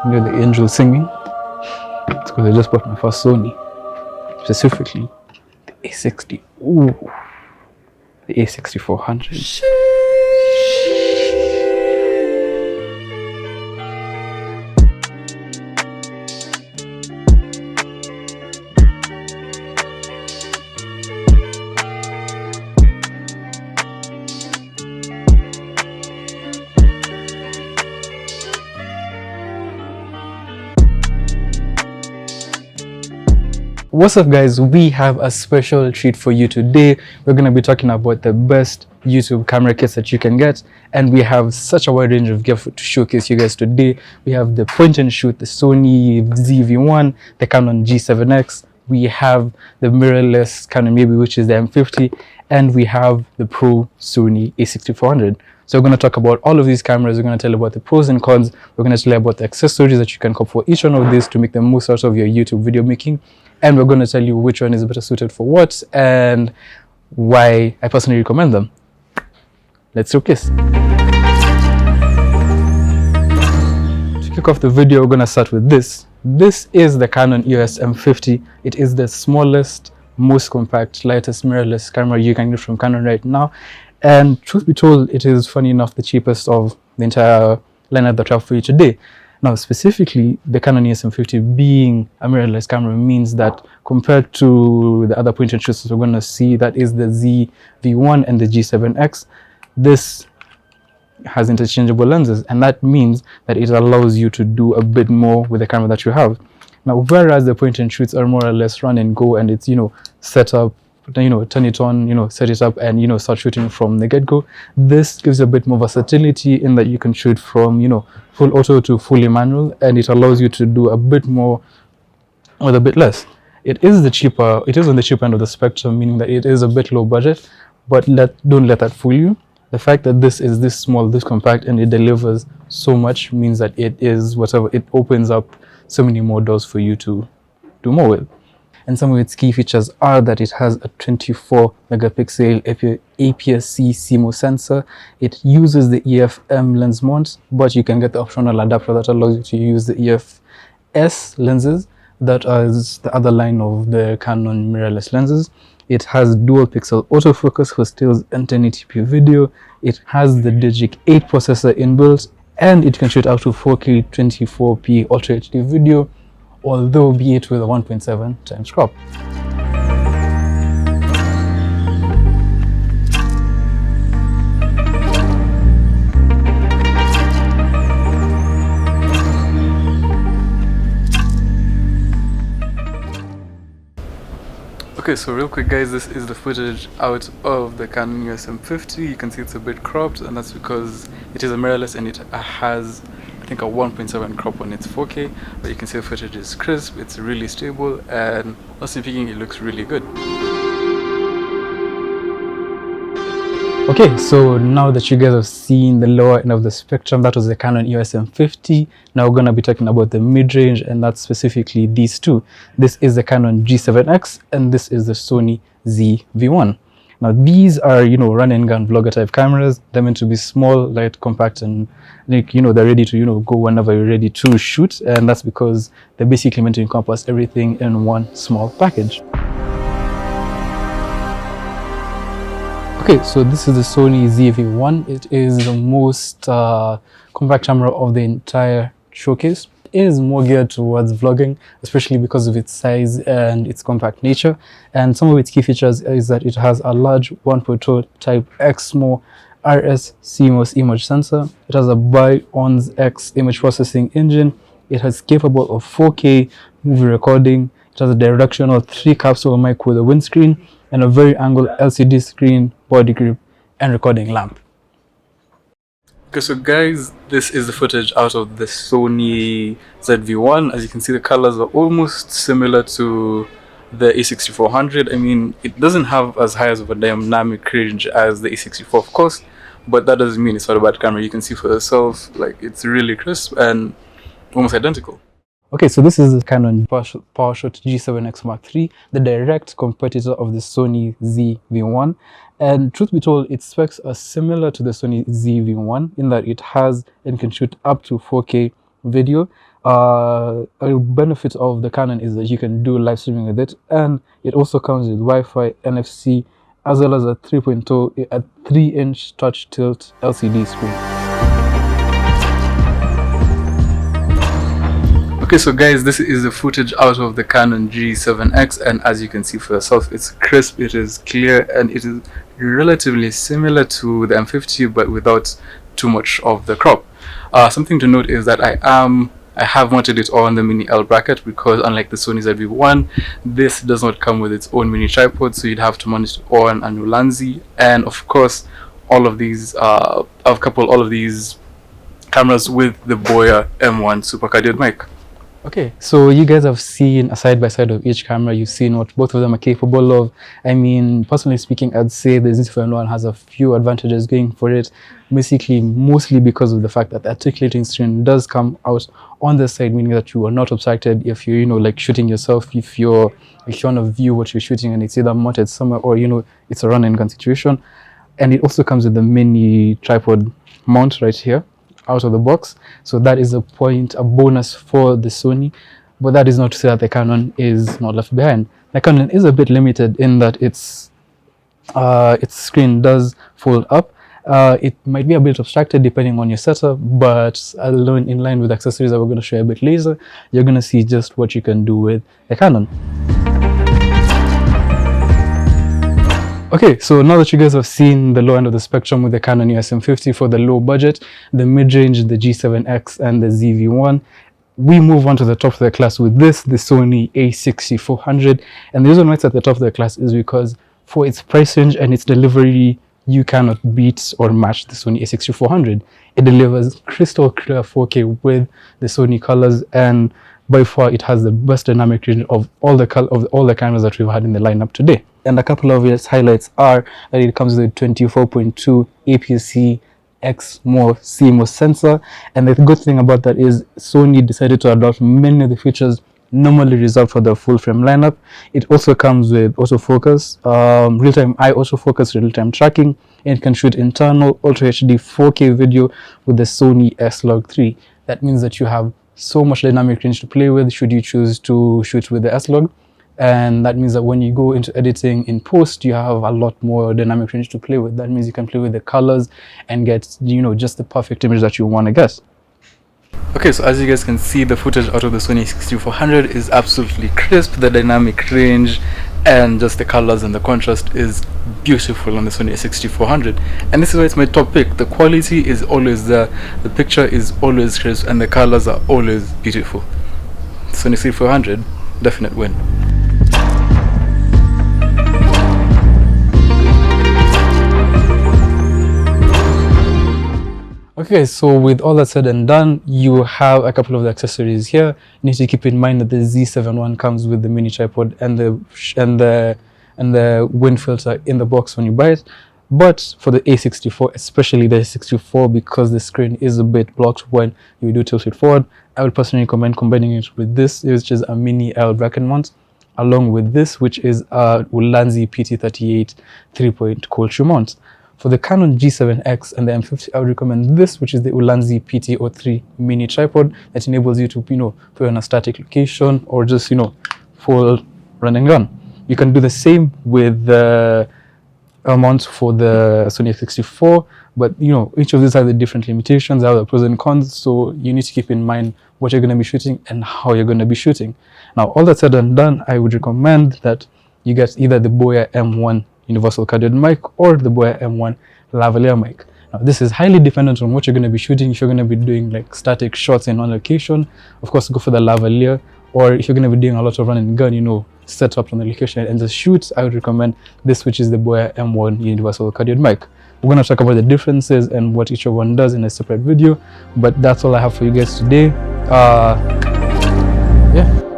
You know the angel singing? It's because I just bought my first Sony. Specifically, the A60. Ooh, the A6400. What's up guys, we have a special treat for you today. We're going to be talking about the best YouTube camera kits that you can get, and we have such a wide range of gear to showcase you guys today. We have the point and shoot, the Sony ZV1, the Canon G7x, we have the mirrorless Canon maybe, which is the M50, and we have the Pro Sony A6400. So we're going to talk about all of these cameras. We're going to tell you about the pros and cons. We're going to tell you about the accessories that you can cop for each one of these to make the most out of your YouTube video making. And we're going to tell you which one is better suited for what and why I personally recommend them. Let's showcase. To kick off the video, we're going to start with this. This is the Canon EOS M50. It is the smallest, most compact, lightest mirrorless camera you can get from Canon right now. And truth be told, it is funny enough the cheapest of the entire lineup that I have for you today. Now, specifically, the Canon EOS M50 being a mirrorless camera means that compared to the other point and shoots we're going to see, that is the ZV1 and the G7x, this has interchangeable lenses, and that means that it allows you to do a bit more with the camera that you have. Now, whereas the point and shoots are more or less run and go, and it's, set up, turn it on, set it up and, start shooting from the get-go. This gives you a bit more versatility in that you can shoot from, full auto to fully manual, and it allows you to do a bit more with a bit less. It is on the cheap end of the spectrum, meaning that it is a bit low budget, but don't let that fool you. The fact that this is this small, this compact, and it delivers so much means that it opens up so many more doors for you to do more with. And some of its key features are that it has a 24 megapixel APS-C CMOS sensor. It uses the EF-M lens mount, but you can get the optional adapter that allows you to use the EF-S lenses. That is the other line of the Canon mirrorless lenses. It has dual pixel autofocus for stills and 1080p video. It has the Digic 8 processor inbuilt, and it can shoot up to 4K 24p Ultra HD video, although be it with a 1.7 times crop. Okay, so real quick guys, this is the footage out of the Canon EOS M50. You can see it's a bit cropped, and that's because it is a mirrorless and it has, I think, a 1.7 crop on its 4K, but you can see the footage is crisp, it's really stable, and honestly speaking, it looks really good. Okay, so now that you guys have seen the lower end of the spectrum, that was the Canon EOS M50. Now we're going to be talking about the mid-range, and that's specifically these two. This is the Canon G7x, and this is the Sony ZV1. Now these are, run and gun vlogger type cameras. They're meant to be small, light, compact, and they're ready to, go whenever you're ready to shoot. And that's because they're basically meant to encompass everything in one small package. Okay, so this is the Sony ZV1. It is the most compact camera of the entire showcase. It is more geared towards vlogging, especially because of its size and its compact nature. And some of its key features is that it has a large 1.2 type XMO RS CMOS image sensor. It has a Bi-Ons X image processing engine. It is capable of 4K movie recording. It has a directional 3 capsule mic with a windscreen and a very angled LCD screen, body grip, and recording lamp. Okay, so guys, this is the footage out of the Sony ZV1. As you can see, the colors are almost similar to the A6400. I mean, it doesn't have as high of a dynamic range as the A64, of course, but that doesn't mean it's not a bad camera. You can see for yourself, like, it's really crisp and almost identical. Okay, so this is the Canon PowerShot G7X Mark III, the direct competitor of the Sony ZV1. And truth be told, its specs are similar to the Sony ZV1 in that it has and can shoot up to 4K video. A benefit of the Canon is that you can do live streaming with it, and it also comes with Wi-Fi, NFC, as well as a 3.0, a 3-inch touch tilt LCD screen. Okay, so guys, this is the footage out of the Canon G7x, and as you can see for yourself, it's crisp, it is clear, and it is relatively similar to the M50 but without too much of the crop. Something to note is that I have mounted it on the mini L bracket, because unlike the Sony ZV1, this does not come with its own mini tripod, so you'd have to mount it on an Ulanzi. And of course, all of these I've coupled all of these cameras with the Boya M1 super cardioid mic. Okay, so you guys have seen a side-by-side of each camera. You've seen what both of them are capable of. I mean, personally speaking, I'd say the ZV1 has a few advantages going for it, basically mostly because of the fact that the articulating screen does come out on the side, meaning that you are not obstructed if you're, like shooting yourself, if you want to view what you're shooting and it's either mounted somewhere or, it's a run and gun situation. And it also comes with the mini tripod mount right here out of the box, so that is a bonus for the Sony, but that is not to say that the Canon is not left behind. The Canon is a bit limited in that its screen does fold up. It might be a bit obstructed depending on your setup, but alone in line with accessories that we're going to show you a bit later, you're going to see just what you can do with the Canon. Okay, so now that you guys have seen the low end of the spectrum with the Canon EOS M50 for the low budget, the mid-range, the G7X and the ZV1, we move on to the top of the class with the Sony A6400. And the reason why it's at the top of the class is because for its price range and its delivery, you cannot beat or match the Sony A6400. It delivers crystal clear 4K with the Sony colors, and by far it has the best dynamic range of all the cameras that we've had in the lineup today. And a couple of its highlights are that it comes with a 24.2 APS-C CMOS sensor, and the good thing about that is Sony decided to adopt many of the features normally reserved for the full frame lineup. It also comes with autofocus, real-time eye autofocus, real-time tracking, and it can shoot internal Ultra HD 4K video with the Sony S-Log3. That means that you have so much dynamic range to play with should you choose to shoot with the S-Log. And that means that when you go into editing in post, you have a lot more dynamic range to play with. That means you can play with the colors and get, just the perfect image that you want to get. Okay, so as you guys can see, the footage out of the Sony A6400 is absolutely crisp. The dynamic range and just the colors and the contrast is beautiful on the Sony A6400. And this is why it's my top pick. The quality is always there, the picture is always crisp, and the colors are always beautiful. Sony A6400, definite win. Okay, so with all that said and done, you have a couple of the accessories here. You need to keep in mind that the Z7 comes with the mini tripod and the wind filter in the box when you buy it. But for the A64, especially the A64, because the screen is a bit blocked when you do tilt it forward, I would personally recommend combining it with this, which is a mini L bracket mount, along with this, which is a Ulanzi PT38 3-point cold shoe mount. For the Canon G7X and the M50, I would recommend this, which is the Ulanzi PT03 mini tripod that enables you to, put on a static location or just, full run and gun. You can do the same with the mount for the Sony A64, but each of these have the different limitations, have the pros and cons, so you need to keep in mind what you're going to be shooting and how you're going to be shooting. Now, all that said and done, I would recommend that you get either the Boya M1 universal cardioid mic or the Boya M1 lavalier mic. Now, this is highly dependent on what you're going to be shooting. If you're going to be doing like static shots in one location, of course go for the lavalier, or if you're going to be doing a lot of run and gun, set up on the location and just shoot, I would recommend this, which is the Boya M1 universal cardioid mic. We're going to talk about the differences and what each one does in a separate video, but that's all I have for you guys today. Yeah.